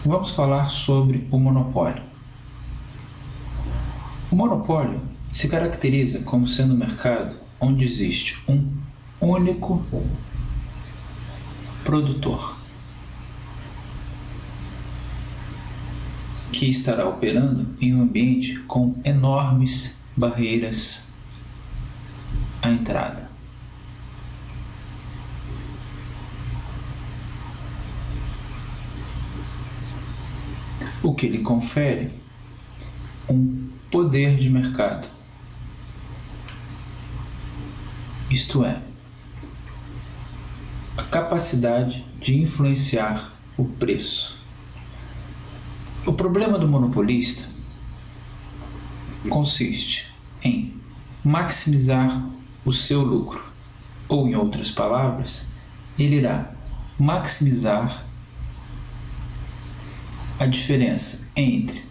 Vamos falar sobre o monopólio. O monopólio se caracteriza como sendo um mercado onde existe um único produtor que estará operando em um ambiente com enormes barreiras à entrada. O que lhe confere um poder de mercado, isto é, a capacidade de influenciar o preço. O problema do monopolista consiste em maximizar o seu lucro, ou, em outras palavras, ele irá maximizar a diferença entre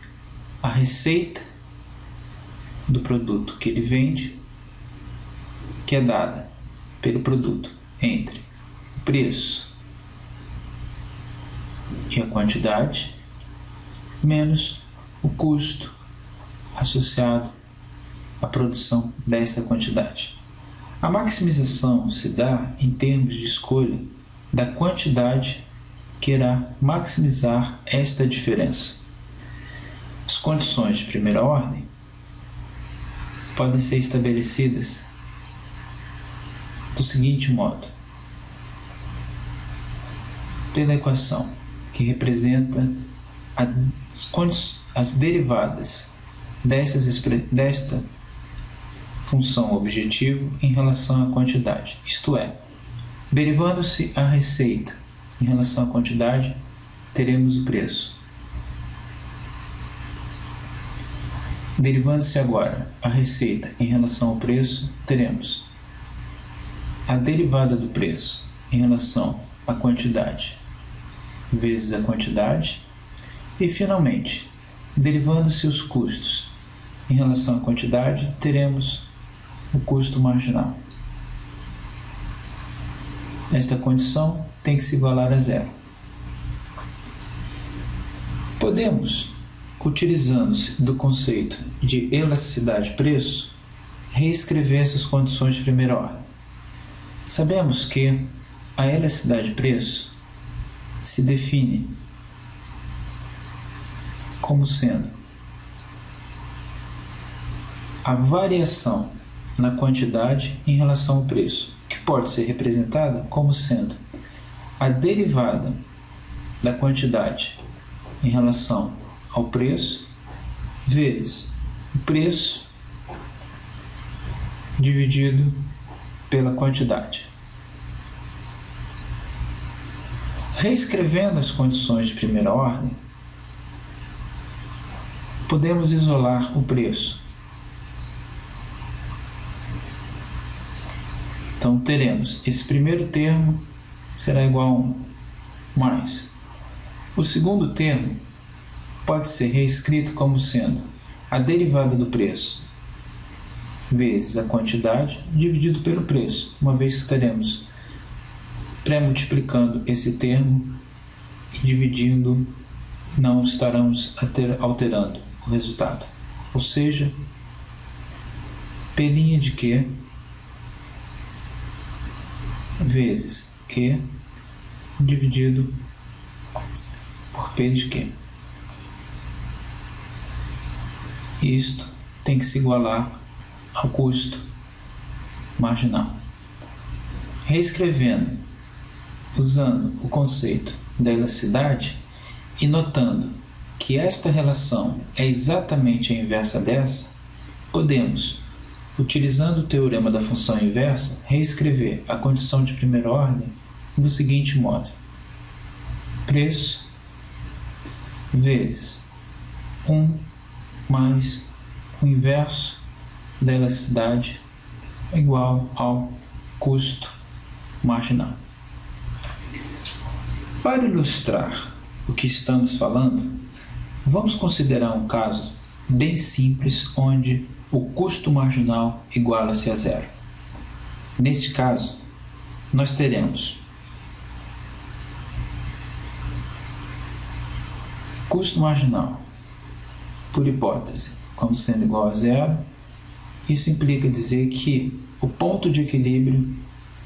a receita do produto que ele vende, que é dada pelo produto, entre o preço e a quantidade, menos o custo associado à produção desta quantidade. A maximização se dá em termos de escolha da quantidade que irá maximizar esta diferença. As condições de primeira ordem podem ser estabelecidas do seguinte modo: pela equação que representa as derivadas desta função objetivo em relação à quantidade, isto é, derivando-se a receita em relação à quantidade, teremos o preço. Derivando-se agora a receita em relação ao preço, teremos a derivada do preço em relação à quantidade vezes a quantidade. E, finalmente, derivando-se os custos em relação à quantidade, teremos o custo marginal. Esta condição tem que se igualar a zero. Podemos, utilizando-se do conceito de elasticidade-preço, reescrever essas condições de primeira ordem. Sabemos que a elasticidade-preço se define como sendo a variação na quantidade em relação ao preço, que pode ser representada como sendo a derivada da quantidade em relação ao preço vezes o preço dividido pela quantidade. Reescrevendo as condições de primeira ordem, podemos isolar o preço. Então, teremos esse primeiro termo será igual a 1, mais o segundo termo pode ser reescrito como sendo a derivada do preço vezes a quantidade dividido pelo preço, uma vez que teremos pré-multiplicando esse termo e dividindo, não estaremos alterando o resultado. Ou seja, P' de Q vezes Q dividido por P de Q. Isto tem que se igualar ao custo marginal. Reescrevendo, usando o conceito da elasticidade e notando que esta relação é exatamente a inversa dessa, podemos, utilizando o teorema da função inversa, reescrever a condição de primeira ordem do seguinte modo: preço vezes 1 mais o inverso da elasticidade igual ao custo marginal. Para ilustrar o que estamos falando, vamos considerar um caso bem simples onde o custo marginal iguala-se a zero. Neste caso, nós teremos custo marginal, por hipótese, como sendo igual a zero, isso implica dizer que o ponto de equilíbrio,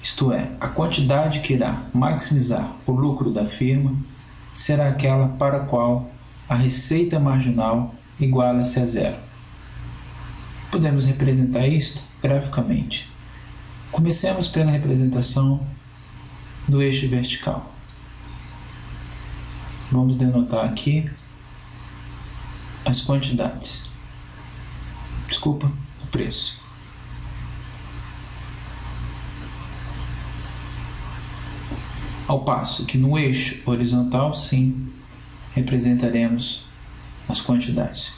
isto é, a quantidade que irá maximizar o lucro da firma, será aquela para a qual a receita marginal iguala-se a zero. Podemos representar isto graficamente. Comecemos pela representação do eixo vertical. Vamos denotar aqui as quantidades. Desculpa, o preço. Ao passo que no eixo horizontal, sim, representaremos as quantidades.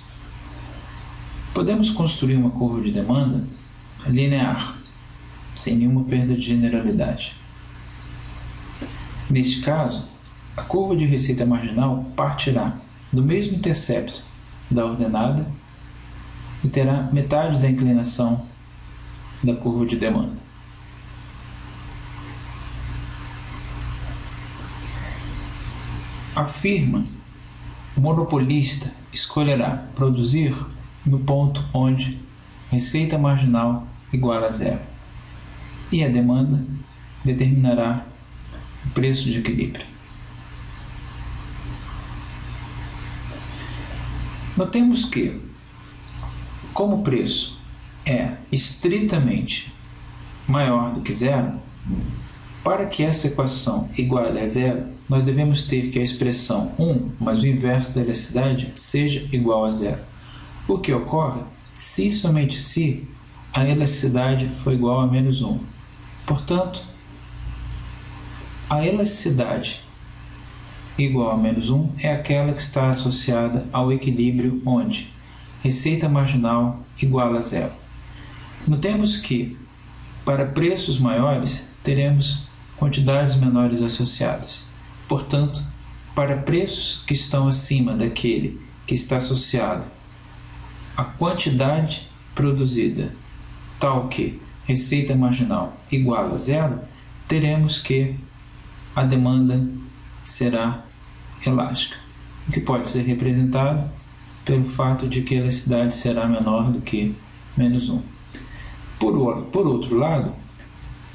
Podemos construir uma curva de demanda linear, sem nenhuma perda de generalidade. Neste caso, a curva de receita marginal partirá do mesmo intercepto da ordenada e terá metade da inclinação da curva de demanda. A firma monopolista escolherá produzir no ponto onde receita marginal iguala a zero e a demanda determinará o preço de equilíbrio. Notemos que, como o preço é estritamente maior do que zero, para que essa equação iguale a zero, nós devemos ter que a expressão 1 mais o inverso da elasticidade seja igual a zero. O que ocorre se e somente se a elasticidade for igual a menos 1. Portanto, a elasticidade igual a menos 1 é aquela que está associada ao equilíbrio onde receita marginal iguala a zero. Notemos que, para preços maiores, teremos quantidades menores associadas. Portanto, para preços que estão acima daquele que está associado à quantidade produzida, tal que receita marginal igual a zero, teremos que a demanda será elástica, o que pode ser representado pelo fato de que a elasticidade será menor do que menos 1. Por outro lado,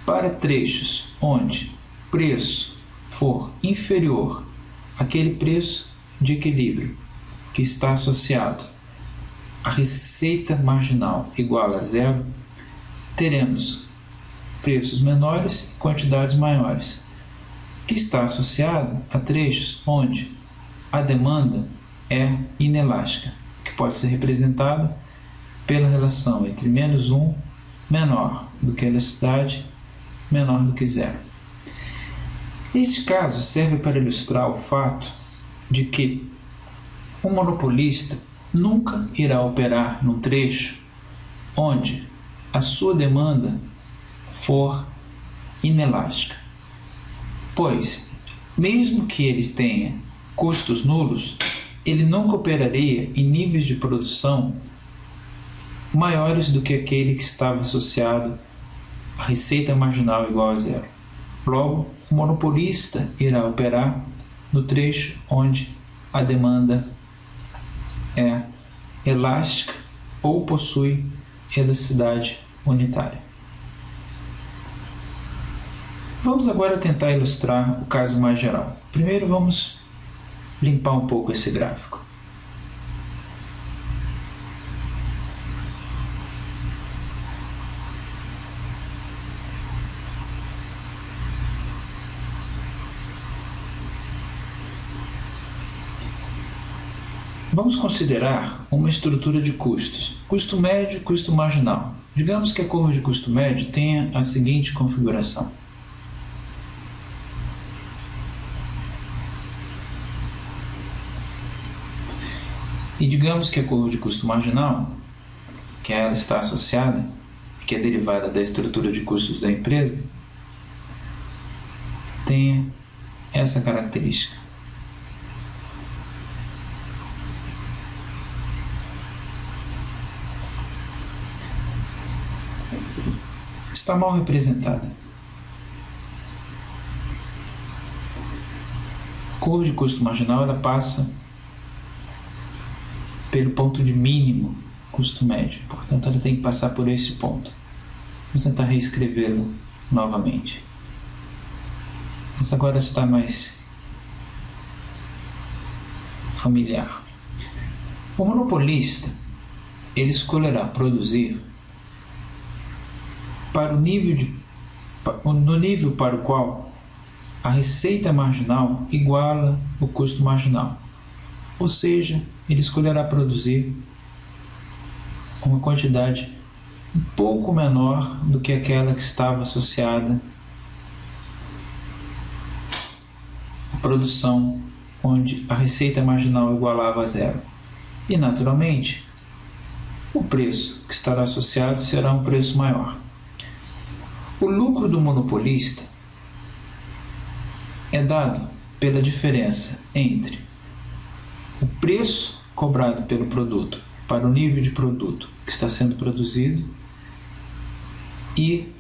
para trechos onde preço for inferior àquele preço de equilíbrio que está associado à receita marginal igual a zero, teremos preços menores e quantidades maiores, que está associado a trechos onde a demanda é inelástica, que pode ser representado pela relação entre menos 1 menor do que a elasticidade menor do que zero. Este caso serve para ilustrar o fato de que o monopolista nunca irá operar num trecho onde a sua demanda for inelástica, pois, mesmo que ele tenha custos nulos, ele nunca operaria em níveis de produção maiores do que aquele que estava associado à receita marginal igual a zero. Logo, o monopolista irá operar no trecho onde a demanda é elástica ou possui elasticidade unitária. Vamos agora tentar ilustrar o caso mais geral. Primeiro vamos limpar um pouco esse gráfico. Vamos considerar uma estrutura de custos, custo médio e custo marginal. Digamos que a curva de custo médio tenha a seguinte configuração. E digamos que a curva de custo marginal, que ela está associada, que é derivada da estrutura de custos da empresa, tenha essa característica. Está mal representada. A curva de custo marginal ela passa pelo ponto de mínimo custo médio. Portanto, ela tem que passar por esse ponto. Vamos tentar reescrevê-lo novamente. Mas agora está mais familiar. O monopolista, ele escolherá produzir para no nível para o qual a receita marginal iguala o custo marginal. Ou seja, ele escolherá produzir uma quantidade um pouco menor do que aquela que estava associada à produção onde a receita marginal igualava a zero. E, naturalmente, o preço que estará associado será um preço maior. O lucro do monopolista é dado pela diferença entre o preço cobrado pelo produto para o nível de produto que está sendo produzido e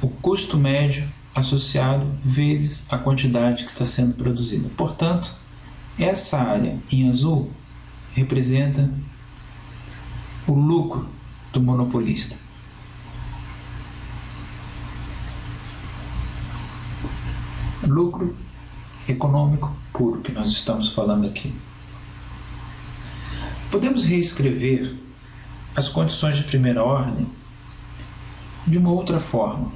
o custo médio associado vezes a quantidade que está sendo produzida. Portanto, essa área em azul representa o lucro do monopolista. Lucro econômico puro que nós estamos falando aqui. Podemos reescrever as condições de primeira ordem de uma outra forma.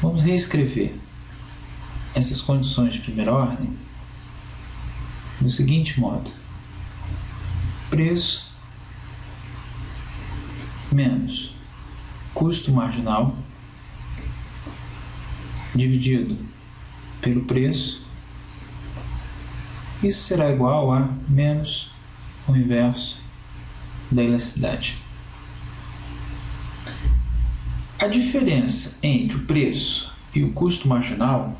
Vamos reescrever essas condições de primeira ordem do seguinte modo: preço menos custo marginal dividido pelo preço. Isso será igual a menos o inverso da elasticidade. A diferença entre o preço e o custo marginal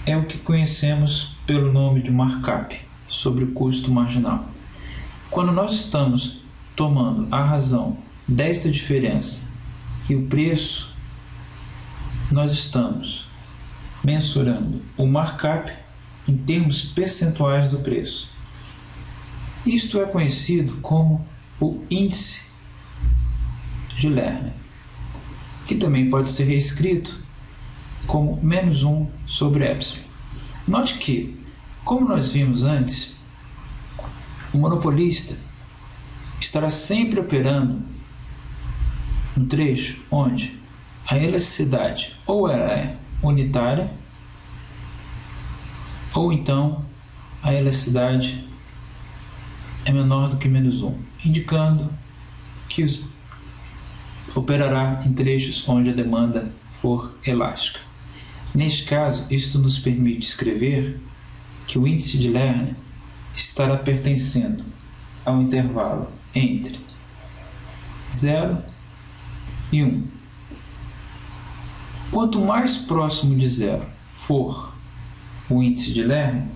é o que conhecemos pelo nome de markup sobre o custo marginal. Quando nós estamos tomando a razão desta diferença e o preço, nós estamos mensurando o markup em termos percentuais do preço. Isto é conhecido como o índice de Lerner, que também pode ser reescrito como menos 1 sobre epsilon. Note que, como nós vimos antes, o monopolista estará sempre operando no trecho onde a elasticidade ou ela é unitária ou então a elasticidade é menor do que menos 1, indicando que operará em trechos onde a demanda for elástica. Neste caso, isto nos permite escrever que o índice de Lerner estará pertencendo ao intervalo entre 0 e 1. Quanto mais próximo de 0 for o índice de Lerner,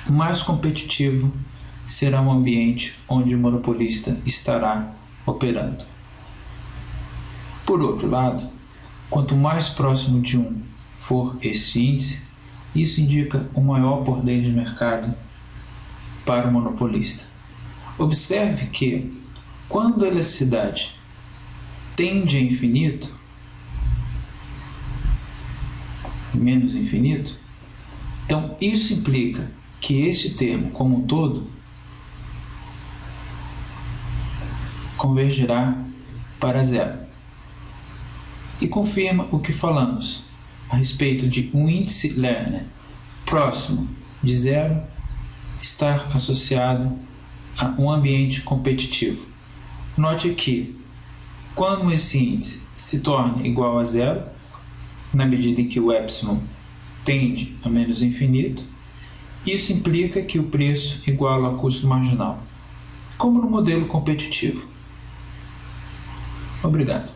mais competitivo será o ambiente onde o monopolista estará operando. Por outro lado, quanto mais próximo de 1 for esse índice, isso indica um maior poder de mercado para o monopolista. Observe que, quando a elasticidade tende a infinito, menos infinito, então isso implica que este termo como um todo convergirá para zero e confirma o que falamos a respeito de um índice Lerner próximo de zero estar associado a um ambiente competitivo. Note que, quando esse índice se torna igual a zero, na medida em que o epsilon tende a menos infinito, isso implica que o preço iguala ao custo marginal, como no modelo competitivo. Obrigado.